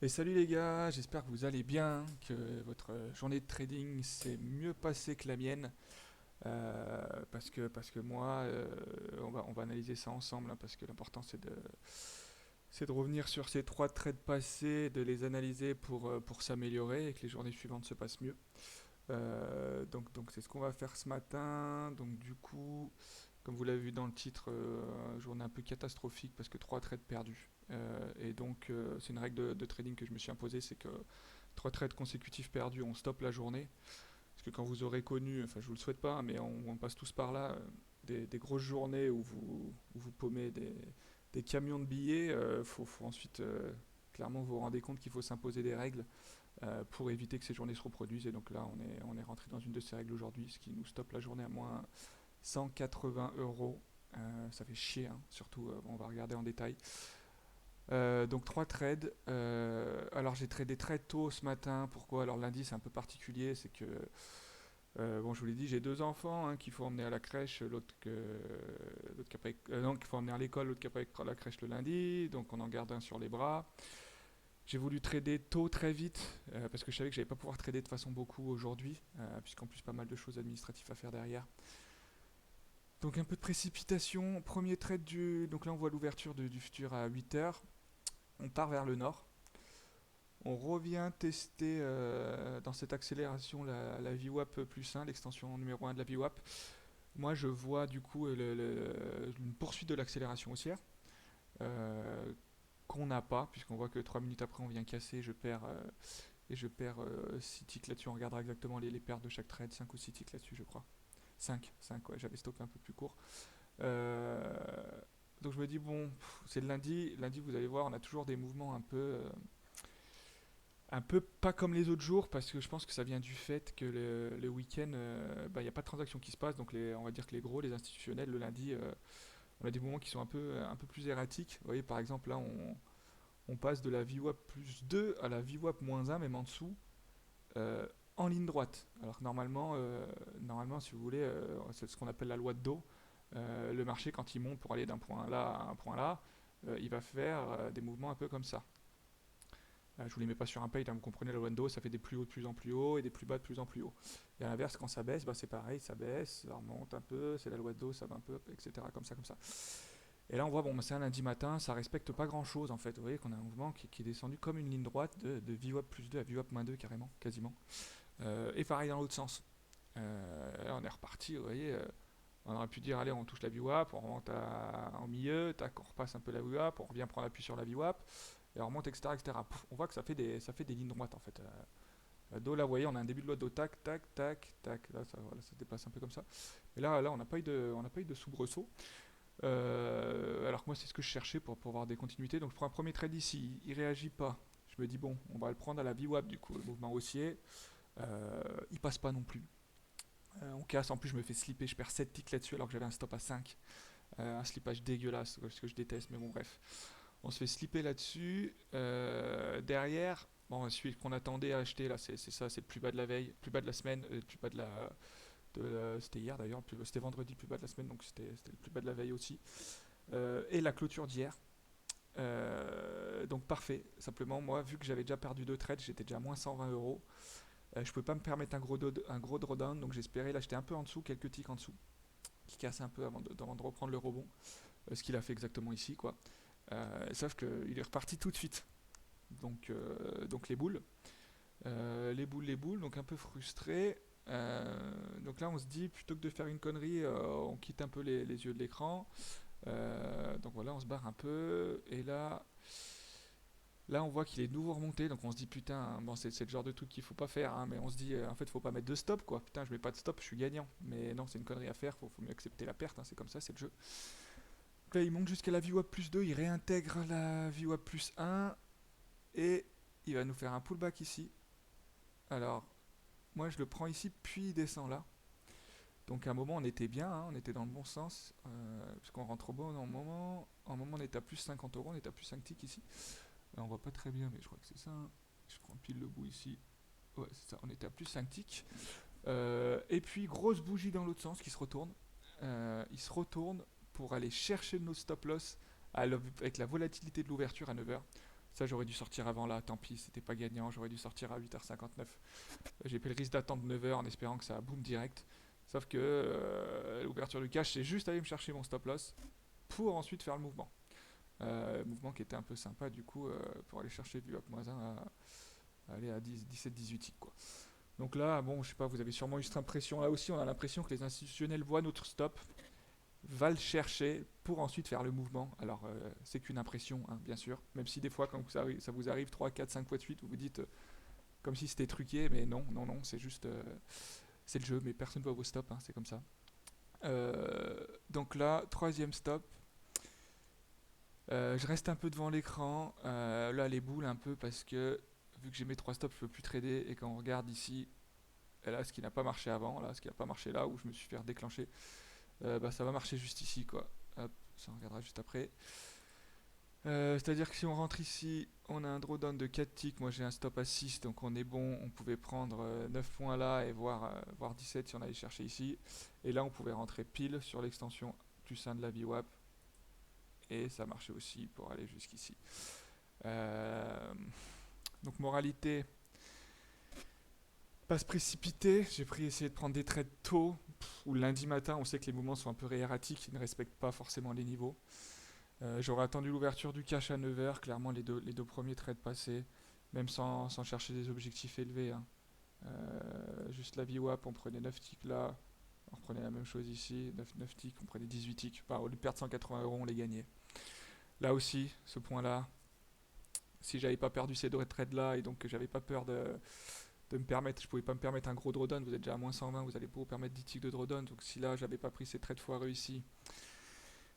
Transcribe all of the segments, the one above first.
Et salut les gars, j'espère que vous allez bien, que votre journée de trading s'est mieux passée que la mienne. Parce que moi, on va analyser ça ensemble, hein, parce que l'important c'est de revenir sur ces trois trades passés, de les analyser pour s'améliorer et que les journées suivantes se passent mieux. Donc c'est ce qu'on va faire ce matin. Donc du coup, comme vous l'avez vu dans le titre, journée un peu catastrophique parce que trois trades perdus. Et donc c'est une règle de trading que je me suis imposée, c'est que trois trades consécutifs perdus, on stoppe la journée. Parce que quand vous aurez connu, enfin je vous le souhaite pas, mais on passe tous par là, des grosses journées où vous paumez des camions de billets, faut ensuite clairement vous rendez compte qu'il faut s'imposer des règles pour éviter que ces journées se reproduisent. Et donc là, on est rentré dans une de ces règles aujourd'hui, ce qui nous stoppe la journée à moins 180 euros. Ça fait chier, hein, surtout, on va regarder en détail. Donc trois trades. Alors j'ai tradé très tôt ce matin. Pourquoi? Alors lundi c'est un peu particulier, c'est que bon, je vous l'ai dit, j'ai deux enfants, hein, qu'il faut emmener à la crèche, l'autre qui a pas, non, qu'il faut emmener à l'école, l'autre qui a pas à la crèche le lundi, donc on en garde un sur les bras. J'ai voulu trader tôt très vite parce que je savais que j'allais pas pouvoir trader de façon beaucoup aujourd'hui, puisqu'en plus pas mal de choses administratives à faire derrière. Donc un peu de précipitation. Premier trade du. Donc là on voit l'ouverture du futur à 8 heures. On part vers le nord. On revient tester dans cette accélération la VWAP plus 1, l'extension numéro 1 de la VWAP. Moi je vois du coup une poursuite de l'accélération haussière qu'on n'a pas, puisqu'on voit que 3 minutes après on vient casser, je perds 6 ticks là-dessus. On regardera exactement les pertes de chaque trade, 5 ou 6 ticks là-dessus je crois. 5 ouais, j'avais stoppé un peu plus court. Euh, donc je me dis, bon, c'est le lundi. Lundi, vous allez voir, on a toujours des mouvements un peu pas comme les autres jours, parce que je pense que ça vient du fait que le week-end, bah, il n'y a pas de transactions qui se passent. Donc on va dire que les gros, les institutionnels, le lundi, on a des mouvements qui sont un peu plus erratiques. Vous voyez, par exemple, là, on passe de la VWAP plus 2 à la VWAP moins 1, même en dessous, euh, en ligne droite. Alors que normalement, si vous voulez, c'est ce qu'on appelle la loi de dos. Le marché, quand il monte pour aller d'un point là à un point là, il va faire des mouvements un peu comme ça. Je vous les mets pas sur un page, hein, vous comprenez la loi de dos, ça fait des plus hauts de plus en plus haut et des plus bas de plus en plus haut. Et à l'inverse, quand ça baisse, bah, c'est pareil, ça baisse, ça remonte un peu, c'est la loi de dos, ça va un peu, etc. Comme ça, comme ça. Et là, on voit, bon, bah, c'est un lundi matin, ça respecte pas grand chose en fait. Vous voyez qu'on a un mouvement qui est descendu comme une ligne droite de VWAP plus 2 à VWAP moins 2 carrément, quasiment. Et pareil dans l'autre sens. Là, on est reparti, vous voyez. On aurait pu dire, allez, on touche la VWAP, on remonte en milieu, tac, on repasse un peu la VWAP, on revient prendre appui sur la VWAP, et on remonte, etc. etc. Pff, on voit que ça fait des lignes droites en fait. Do, là, vous voyez, on a un début de loi do, tac, tac, tac, tac. Là, voilà, ça se déplace un peu comme ça. Et là, on n'a pas eu de soubresaut. Alors que moi, c'est ce que je cherchais pour avoir des continuités. Donc, je prends un premier trade ici, il réagit pas. Je me dis, bon, on va le prendre à la VWAP du coup, le mouvement haussier. Il passe pas non plus. On casse, en plus je me fais slipper, je perds 7 ticks là-dessus alors que j'avais un stop à 5. Un slippage dégueulasse, ce que je déteste, mais bon bref. On se fait slipper là-dessus. Derrière, bon, celui qu'on attendait à acheter là, c'est ça, c'est le plus bas de la veille, plus bas de la semaine, le plus bas c'était hier d'ailleurs, c'était vendredi le plus bas de la semaine, donc c'était le plus bas de la veille aussi. Et la clôture d'hier. Donc parfait. Simplement, moi, vu que j'avais déjà perdu deux trades, j'étais déjà à moins 120 euros. Je pouvais pas me permettre un gros drawdown, donc j'espérais l'acheter un peu en dessous, quelques ticks en dessous, qui casse un peu avant de reprendre le rebond. Ce qu'il a fait exactement ici, quoi. Sauf qu'il est reparti tout de suite. Donc les boules. Les boules, donc un peu frustré. Donc là, on se dit, plutôt que de faire une connerie, on quitte un peu les yeux de l'écran. Donc voilà, on se barre un peu. Et là, on voit qu'il est de nouveau remonté, donc on se dit putain, bon, c'est le genre de truc qu'il faut pas faire, hein, mais on se dit en fait, faut pas mettre de stop quoi. Putain, je mets pas de stop, je suis gagnant. Mais non, c'est une connerie à faire, faut mieux accepter la perte, hein, c'est comme ça, c'est le jeu. Donc là, il monte jusqu'à la VWAP plus 2, il réintègre la VWAP plus 1, et il va nous faire un pullback ici. Alors, moi je le prends ici, puis il descend là. Donc à un moment, on était bien, hein, on était dans le bon sens, puisqu'on rentre au bon moment. En moment, on est à plus 50 euros, on est à plus 5 ticks ici. On voit pas très bien, mais je crois que c'est ça, hein. Je prends pile le bout ici. Ouais, c'est ça, on était à plus 5 ticks. Et puis, grosse bougie dans l'autre sens qui se retourne. Il se retourne pour aller chercher nos stop loss avec la volatilité de l'ouverture à 9 heures. Ça, j'aurais dû sortir avant là, tant pis, c'était pas gagnant, j'aurais dû sortir à 8h59. J'ai pris le risque d'attendre 9h en espérant que ça boom direct. Sauf que l'ouverture du cash, c'est juste aller me chercher mon stop loss pour ensuite faire le mouvement. Mouvement qui était un peu sympa du coup pour aller chercher du hop-1 à aller à 17-18 ticks quoi. Donc là, bon, je sais pas, vous avez sûrement eu cette impression là aussi, on a l'impression que les institutionnels voient notre stop, va le chercher pour ensuite faire le mouvement. Alors, c'est qu'une impression, hein, bien sûr. Même si des fois, quand ça vous arrive 3, 4, 5 fois de suite, vous vous dites comme si c'était truqué, mais non, non, non, c'est juste. C'est le jeu, mais personne ne voit vos stops, hein, c'est comme ça. Donc là, troisième stop. Je reste un peu devant l'écran. Là, les boules un peu parce que vu que j'ai mes trois stops, je peux plus trader. Et quand on regarde ici, et là, ce qui n'a pas marché avant, là, ce qui n'a pas marché là, où je me suis fait déclencher, bah, ça va marcher juste ici, quoi. Hop, ça on regardera juste après. C'est-à-dire que si on rentre ici, on a un drawdown de 4 ticks. Moi j'ai un stop à 6, donc on est bon. On pouvait prendre 9 points là et voir 17 si on allait chercher ici. Et là, on pouvait rentrer pile sur l'extension plus 1 de la VWAP. Et ça marchait aussi pour aller jusqu'ici. Euh, donc moralité, pas se précipiter. J'ai essayé de prendre des trades tôt. Ou lundi matin, on sait que les mouvements sont un peu erratiques, ils ne respectent pas forcément les niveaux. J'aurais attendu l'ouverture du cash à 9h, clairement les deux premiers trades passés, même sans chercher des objectifs élevés, hein. Juste la VWAP, on prenait 9 ticks là, on reprenait la même chose ici, 9 ticks, on prenait 18 ticks. Enfin, au lieu de perdre 180 €, on les gagnait. Là aussi, ce point-là, si j'avais pas perdu ces deux trades là et donc que j'avais pas peur de me permettre, je pouvais pas me permettre un gros drawdown, vous êtes déjà à moins 120, vous allez pas vous permettre 10 ticks de drawdown, donc si là j'avais pas pris ces trades foireux ici,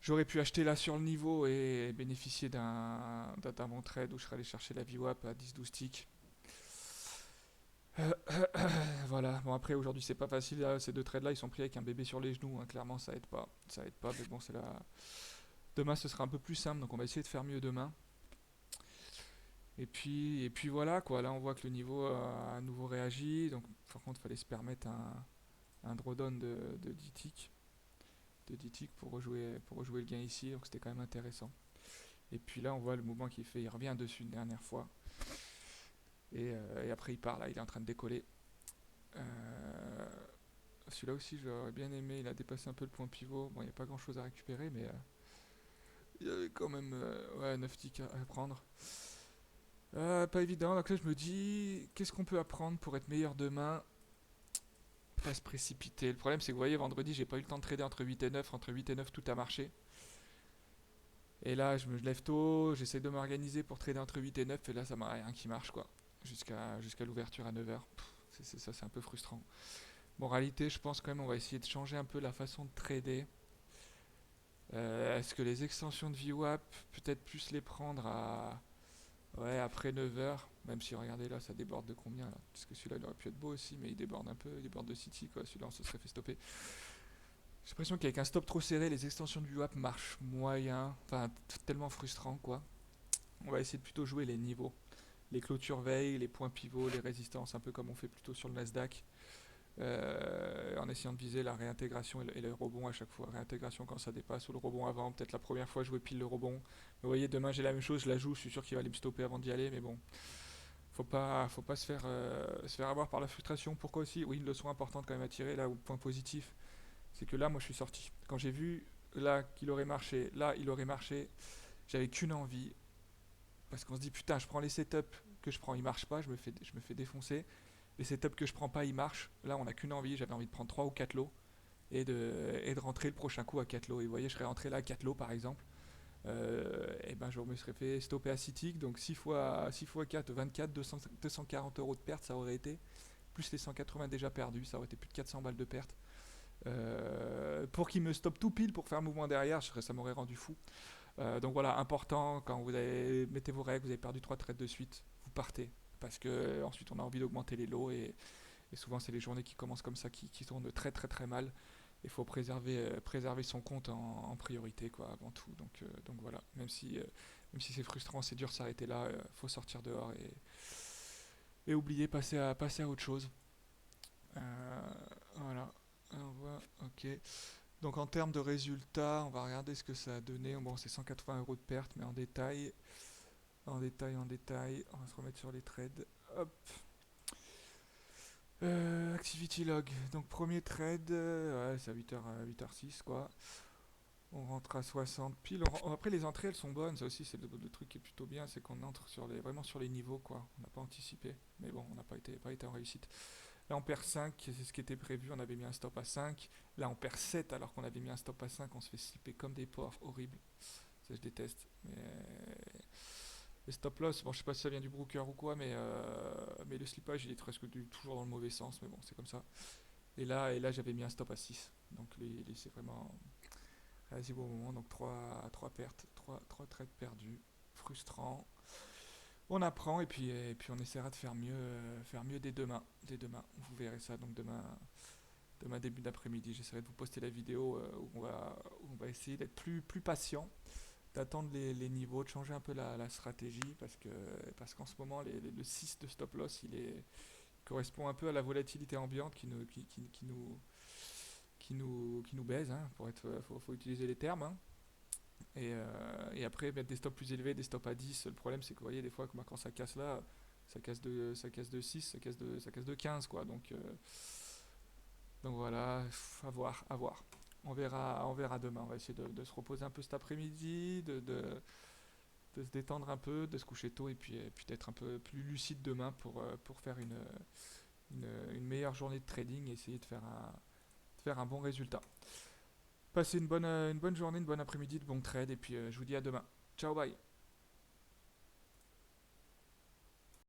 j'aurais pu acheter là sur le niveau et bénéficier d'un bon trade où je serais allé chercher la VWAP à 10-12 ticks. Voilà, bon après aujourd'hui c'est pas facile, là, ces deux trades là ils sont pris avec un bébé sur les genoux, hein, clairement ça aide pas, mais bon c'est là. Demain ce sera un peu plus simple, donc on va essayer de faire mieux demain. Et puis voilà quoi, là on voit que le niveau a à nouveau réagi, donc par contre il fallait se permettre un drawdown de 10 ticks. De 10 ticks pour rejouer le gain ici, donc c'était quand même intéressant. Et puis là on voit le mouvement qu'il fait, il revient dessus une dernière fois. Et après il part là, il est en train de décoller. Euh, Celui-là aussi j'aurais bien aimé, il a dépassé un peu le point pivot. Bon il n'y a pas grand chose à récupérer mais il y avait quand même ouais, 9 ticks à prendre. Pas évident, donc là je me dis qu'est-ce qu'on peut apprendre pour être meilleur demain. Pas se précipiter. Le problème c'est que vous voyez vendredi j'ai pas eu le temps de trader entre 8 et 9. Entre 8 et 9 tout a marché. Et là je me lève tôt, j'essaie de m'organiser pour trader entre 8 et 9 et là ça m'a rien qui marche quoi. Jusqu'à l'ouverture à 9h. Ça c'est un peu frustrant. Moralité je pense quand même on va essayer de changer un peu la façon de trader. Est-ce que les extensions de VWAP peut-être plus les prendre à ouais, après 9h, même si regardez là, ça déborde de combien là? Parce que celui-là il aurait pu être beau aussi, mais il déborde un peu, il déborde de City quoi. Celui-là on se serait fait stopper. J'ai l'impression qu'avec un stop trop serré, les extensions du WAP marchent moyen, enfin tellement frustrant quoi. On va essayer de plutôt jouer les niveaux. Les clôtures veille, les points pivots, les résistances, un peu comme on fait plutôt sur le Nasdaq. En essayant de viser la réintégration et le rebond à chaque fois. Réintégration quand ça dépasse ou le rebond avant. Peut-être la première fois jouer pile le rebond. Mais vous voyez, demain j'ai la même chose, je la joue, je suis sûr qu'il va aller me stopper avant d'y aller, mais bon. Faut pas se faire avoir par la frustration. Pourquoi aussi? Oui, une leçon importante quand même à tirer là, au point positif, c'est que là, moi je suis sorti. Quand j'ai vu là qu'il aurait marché, là il aurait marché, j'avais qu'une envie. Parce qu'on se dit putain, je prends les setups que je prends, ils marchent pas, je me fais défoncer. Les setups que je prends pas, ils marchent. Là, on a qu'une envie, j'avais envie de prendre 3 ou 4 lots et de rentrer le prochain coup à 4 lots. Et vous voyez, je serais rentré là à 4 lots par exemple. Et ben je me serais fait stopper à Citic, donc 6 fois 4, 24, 240 € de perte ça aurait été, plus les 180 déjà perdus, ça aurait été plus de 400 balles de perte. Pour qu'il me stoppe tout pile pour faire un mouvement derrière, ça m'aurait rendu fou. Donc voilà, important, quand mettez vos règles, vous avez perdu 3 trades de suite, vous partez. Parce que ensuite on a envie d'augmenter les lots et souvent c'est les journées qui commencent comme ça qui tournent très très très mal. Il faut préserver son compte en priorité quoi, avant tout. Donc voilà, même si c'est frustrant, c'est dur de s'arrêter là, faut sortir dehors et oublier, passer à autre chose. Voilà, on voit, ok. Donc en termes de résultats, on va regarder ce que ça a donné. Bon, c'est 180 € de perte, mais en détail. En détail, en détail. On va se remettre sur les trades. Hop. Activity log. Donc premier trade, ouais, c'est à 8h, 8h06 quoi. On rentre à 60 pile. Après les entrées elles sont bonnes, ça aussi c'est le truc qui est plutôt bien, c'est qu'on entre vraiment sur les niveaux quoi. On n'a pas anticipé, mais bon, on n'a pas été en réussite. Là on perd 5, c'est ce qui était prévu, on avait mis un stop à 5. Là on perd 7 alors qu'on avait mis un stop à 5, on se fait slipper comme des porcs, horrible. Ça je déteste. Mais les stop loss, bon je sais pas si ça vient du broker ou quoi, mais le slippage il est presque toujours dans le mauvais sens, mais bon c'est comme ça. Et là j'avais mis un stop à 6. Donc c'est vraiment quasi bon moment. Donc trois pertes, trois trades perdus. Frustrant. On apprend et puis on essaiera de faire mieux dès demain. Dès demain, vous verrez ça. Donc demain début d'après-midi, j'essaierai de vous poster la vidéo où on va essayer d'être plus patient, d'attendre les niveaux, de changer un peu la stratégie parce qu'en ce moment le 6 de stop loss correspond un peu à la volatilité ambiante qui nous baise, hein, faut utiliser les termes, hein. Et après, mettre des stops plus élevés, des stops à 10, le problème c'est que vous voyez, des fois, quand ça casse là, ça casse de 6, ça casse de 15, quoi. Donc voilà, à voir, à voir. On verra demain. On va essayer de se reposer un peu cet après-midi, de se détendre un peu, de se coucher tôt et puis d'être un peu plus lucide demain pour faire une meilleure journée de trading et essayer de faire un bon résultat. Passez une bonne journée, une bonne après-midi, de bon trade et puis je vous dis à demain. Ciao, bye.